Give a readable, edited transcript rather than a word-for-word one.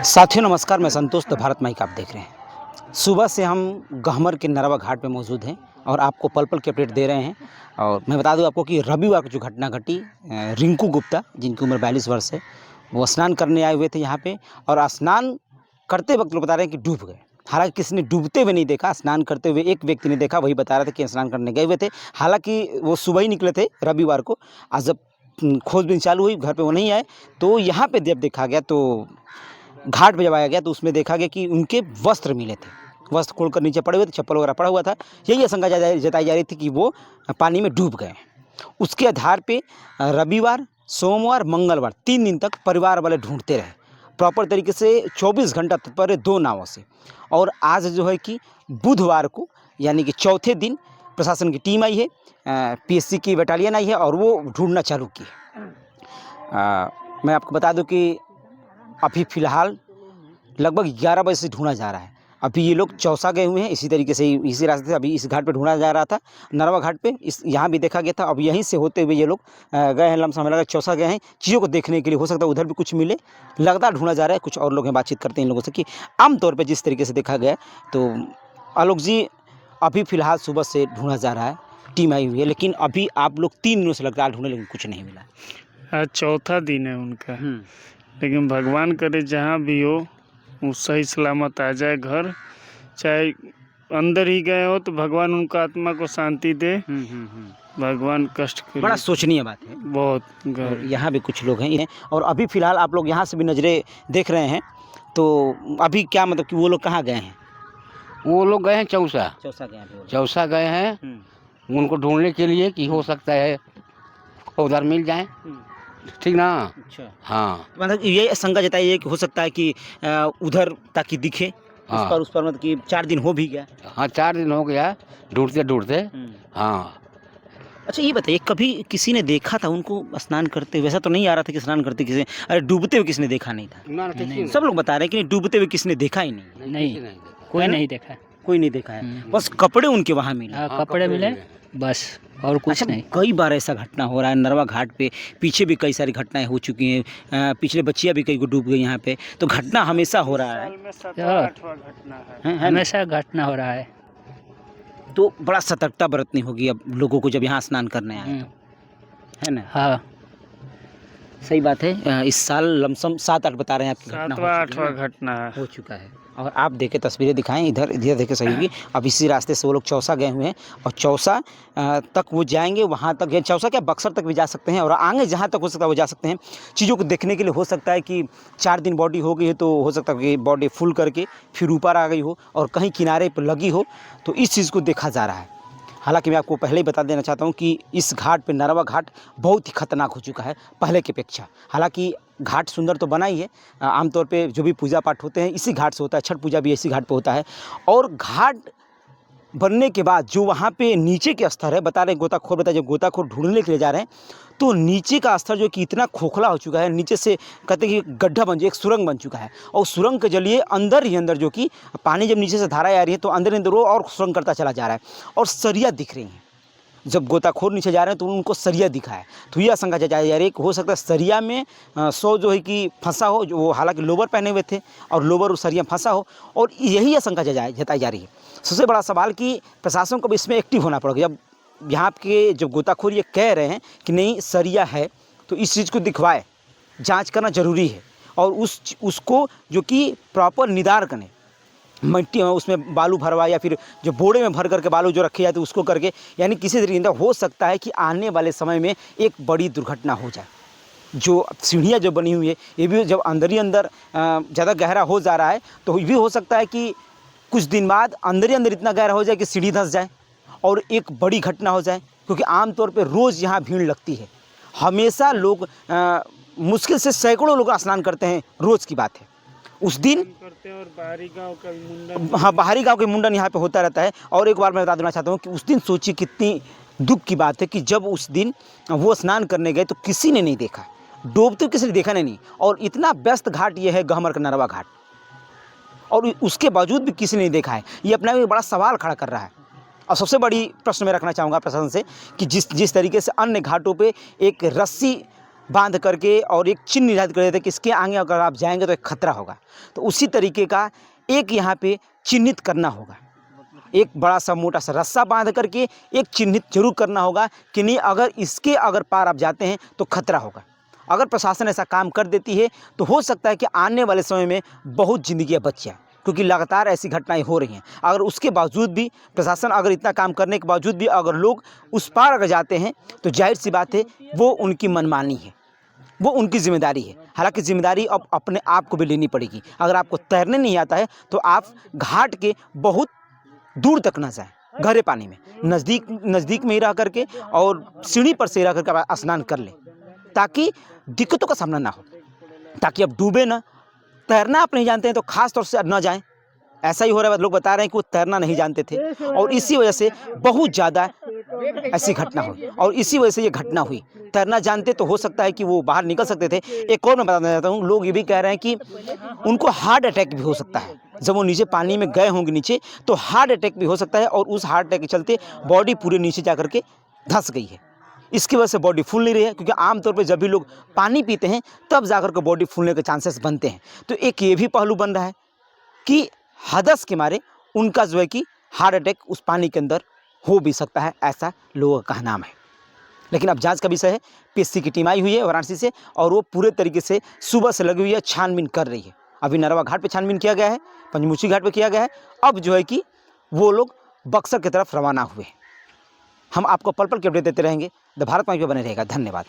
साथियों नमस्कार, मैं संतोष द भारत माइक आप देख रहे हैं। सुबह से हम गहमर के नरवा घाट पे मौजूद हैं और आपको पल पल के अपडेट दे रहे हैं। और मैं बता दूं आपको कि रविवार को जो घटना घटी, रिंकू गुप्ता जिनकी उम्र 42 वर्ष है, वो स्नान करने आए हुए थे यहाँ पे और स्नान करते वक्त लोग बता रहे हैं कि डूब गए। हालांकि किसी ने डूबते हुए नहीं देखा, स्नान करते हुए एक व्यक्ति ने देखा, वही बता रहा था कि स्नान करने गए हुए थे। हालांकि वो सुबह ही निकले थे रविवार को। आज जब खोजबीन चालू हुई, घर पे वो नहीं आए, तो यहाँ पे जब देखा गया तो घाट पे जब आया गया तो उसमें देखा गया कि उनके वस्त्र मिले थे। वस्त्र खोलकर नीचे पड़े हुए थे, चप्पल वगैरह पड़ा हुआ था। यही आशंका जताई जा रही थी कि वो पानी में डूब गए। उसके आधार पे रविवार, सोमवार, मंगलवार 3 दिन तक परिवार वाले ढूंढते रहे प्रॉपर तरीके से 24 घंटा तत्पर 2 नावों से। और आज जो है कि बुधवार को यानी कि चौथे दिन प्रशासन की टीम आई है, पीएससी की बटालियन आई है और वो ढूंढना चालू की है। मैं आपको बता दूं कि अभी फ़िलहाल लगभग 11 बजे से ढूंढा जा रहा है। अभी ये लोग चौसा गए हुए हैं, इसी तरीके से इसी रास्ते से अभी इस घाट पे ढूंढा जा रहा था, नरवा घाट पे। इस यहाँ भी देखा गया था। अब यहीं से होते हुए ये लोग गए हैं, लमसम हमें लगा चौसा गए हैं चीज़ों को देखने के लिए। हो सकता है उधर भी कुछ मिले, लगातार ढूंढा जा रहा है। कुछ और लोग हैं, बातचीत करते हैं इन लोगों से कि आमतौर पर जिस तरीके से देखा गया तो आलोक जी अभी फ़िलहाल सुबह से ढूंढा जा रहा है, टीम आई हुई है, लेकिन अभी आप लोग 3 दिनों से लगातार ढूंढे लेकिन कुछ नहीं मिला। आज चौथा दिन है उनका, लेकिन भगवान करे जहाँ भी हो वो सही सलामत आ जाए घर। चाहे अंदर ही गए हो तो भगवान उनका आत्मा को शांति दे। भगवान कष्ट के बड़ा सोचनीय बात है। बहुत और यहाँ भी कुछ लोग हैं और अभी फ़िलहाल आप लोग यहाँ से भी नज़रें देख रहे हैं। तो अभी क्या मतलब कि वो लोग कहाँ गए हैं? वो लोग गए हैं चौसा गए हैं उनको ढूंढने के लिए कि हो सकता है उधर मिल जाए, ठीक ना। अच्छा, हाँ, मतलब ये आशंका जताई है कि हो सकता है कि उधर ताकि दिखे। हाँ। उस पर मतलब कि 4 दिन हो भी गया। हाँ 4 दिन हो गया ढूंढते ढूंढते। हाँ, अच्छा ये बताइए, कभी किसी ने देखा था उनको स्नान करते हुए? वैसा तो नहीं आ रहा था कि स्नान करते किसी, अरे डूबते हुए किसी ने देखा नहीं था। नहीं, सब लोग बता रहे हैं कि डूबते हुए किसी ने देखा ही नहीं। नहीं, कोई नहीं देखा। कोई नहीं देखा है, बस कपड़े उनके वहाँ मिले। कपड़े मिले बस, और कुछ नहीं। कई बार ऐसा घटना हो रहा है नरवा घाट पे। पीछे भी कई सारी घटनाएं हो चुकी हैं। पिछले बच्चियाँ भी कई को डूब गई यहाँ पे। तो घटना हमेशा हो रहा है, हमेशा घटना हो रहा है। तो बड़ा सतर्कता बरतनी होगी अब लोगों को जब यहाँ स्नान करने आए, है ना? हाँ सही बात है। इस साल लमसम 7-8 बता रहे हैं आपकी घटना 7वां घटना हो चुका है। और आप देखे तस्वीरें दिखाएं, इधर देखे सही होगी। अब इसी रास्ते से वो लोग चौसा गए हुए हैं और चौसा तक वो जाएंगे। वहाँ तक या चौसा क्या बक्सर तक भी जा सकते हैं और आगे जहाँ तक हो सकता है वो जा सकते हैं चीज़ों को देखने के लिए। हो सकता है कि 4 दिन बॉडी हो गई है तो हो सकता है कि बॉडी फुल करके फिर ऊपर आ गई हो और कहीं किनारे पर लगी हो, तो इस चीज़ को देखा जा रहा है। हालांकि मैं आपको पहले ही बता देना चाहता हूं कि इस घाट पे नरवा घाट बहुत ही खतरनाक हो चुका है पहले की अपेक्षा। हालांकि घाट सुंदर तो बना ही है, आमतौर पे जो भी पूजा पाठ होते हैं इसी घाट से होता है, छठ पूजा भी इसी घाट पे होता है। और घाट बनने के बाद जो वहाँ पे नीचे के स्तर है, बता रहे गोताखोर जब गोताखोर ढूंढने के लिए जा रहे हैं तो नीचे का स्तर जो कि इतना खोखला हो चुका है, नीचे से कहते हैं कि गड्ढा बन एक सुरंग बन चुका है। और सुरंग के जरिए अंदर ही अंदर जो कि पानी जब नीचे से धाराएं आ रही है तो अंदर अंदर वो और सुरंग करता चला जा रहा है और सरिया दिख रही हैं। जब गोताखोर नीचे जा रहे हैं तो उनको सरिया दिखा है, तो ये आशंका जताई जा रही है कि हो सकता है सरिया में सौ जो है कि फंसा हो, जो वो हालांकि लोवर पहने हुए थे और लोवर उस सरिया फंसा हो, और यही आशंका जताई जा रही है। सबसे बड़ा सवाल कि प्रशासन को भी इसमें एक्टिव होना पड़ेगा। जब यहाँ के जो गोताखोर ये कह रहे हैं कि नहीं सरिया है तो इस चीज़ को दिखवाए, जाँच करना ज़रूरी है और उसको जो कि प्रॉपर निदान करें, मिट्टी में उसमें बालू भरवा या फिर जो बोड़े में भर करके बालू जो रखे जाते उसको करके, यानी किसी तरीके हो सकता है कि आने वाले समय में एक बड़ी दुर्घटना हो जाए। जो सीढ़ियाँ जो बनी हुई है ये भी जब अंदर ही अंदर ज़्यादा गहरा हो जा रहा है तो ये भी हो सकता है कि कुछ दिन बाद अंदर ही अंदर इतना गहरा हो जाए कि सीढ़ी धंस जाए और एक बड़ी घटना हो जाए। क्योंकि आमतौर पर रोज़ यहाँ भीड़ लगती है, हमेशा लोग मुश्किल से सैकड़ों लोग स्नान करते हैं, रोज़ की बात है। उस दिन करते हैं और बाहरी गांव का मुंडन, हाँ बाहरी गांव के मुंडन यहाँ पे होता रहता है। और एक बार मैं बता देना चाहता हूँ कि उस दिन सोचिए कितनी दुख की बात है कि जब उस दिन वो स्नान करने गए तो किसी ने नहीं देखा, डूबते किसी ने देखा नहीं। और इतना व्यस्त घाट ये है गहमर का नरवा घाट, और उसके बावजूद भी किसी ने नहीं देखा है। ये अपना एक बड़ा सवाल खड़ा कर रहा है। और सबसे बड़ी प्रश्न मैं रखना चाहूँगा प्रशासन से कि जिस तरीके से अन्य घाटों पर एक रस्सी बांध करके और एक चिन्ह निर्धारित कर देते हैं कि इसके आगे अगर आप जाएंगे तो एक खतरा होगा। तो उसी तरीके का एक यहाँ पे चिन्हित करना होगा, एक बड़ा सा मोटा सा रस्सा बांध करके एक चिन्हित जरूर करना होगा कि नहीं, अगर इसके अगर पार आप जाते हैं तो खतरा होगा। अगर प्रशासन ऐसा काम कर देती है तो हो सकता है कि आने वाले समय में बहुत ज़िंदगियाँ बच जाएँ, क्योंकि लगातार ऐसी घटनाएं हो रही हैं। अगर उसके बावजूद भी प्रशासन, अगर इतना काम करने के बावजूद भी अगर लोग उस पार अगर जाते हैं तो जाहिर सी बात है वो उनकी मनमानी है, वो उनकी जिम्मेदारी है। हालांकि जिम्मेदारी अब अपने आप को भी लेनी पड़ेगी। अगर आपको तैरने नहीं आता है तो आप घाट के बहुत दूर तक ना जाएं, गहरे पानी में, नज़दीक में ही रह करके और सीढ़ी पर से रह करके आप स्नान कर लें, ताकि दिक्कतों का सामना ना हो, ताकि आप डूबे ना। तैरना आप नहीं जानते हैं तो खास तौर से न जाएं। ऐसा ही हो रहा है, लोग बता रहे हैं कि वो तैरना नहीं जानते थे और इसी वजह से बहुत ज़्यादा ऐसी घटना हुई और इसी वजह से ये घटना हुई। तैरना जानते तो हो सकता है कि वो बाहर निकल सकते थे। एक और मैं बताना चाहता हूँ, लोग ये भी कह रहे हैं कि उनको हार्ट अटैक भी हो सकता है। जब वो नीचे पानी में गए होंगे नीचे तो हार्ट अटैक भी हो सकता है और उस हार्ट अटैक के चलते बॉडी पूरे नीचे जा करके धंस गई है। इसकी वजह से बॉडी फूल नहीं रही है, क्योंकि आमतौर पे जब भी लोग पानी पीते हैं तब जाकर के बॉडी फूलने के चांसेस बनते हैं। तो एक ये भी पहलू बन रहा है कि हदस के मारे उनका जो है कि हार्ट अटैक उस पानी के अंदर हो भी सकता है, ऐसा लोगों का कहना है। लेकिन अब जांच का विषय है। पीएससी की टीम आई हुई है वाराणसी से और वो पूरे तरीके से सुबह से लगी हुई है, छानबीन कर रही है। अभी नरवा घाट पे छानबीन किया गया है, पंचमुखी घाट पे किया गया है। अब जो है कि वो लोग बक्सर की तरफ रवाना हुए। हम आपको पल पल के अपडेट देते रहेंगे। द भारत माई पे बने रहेगा। धन्यवाद।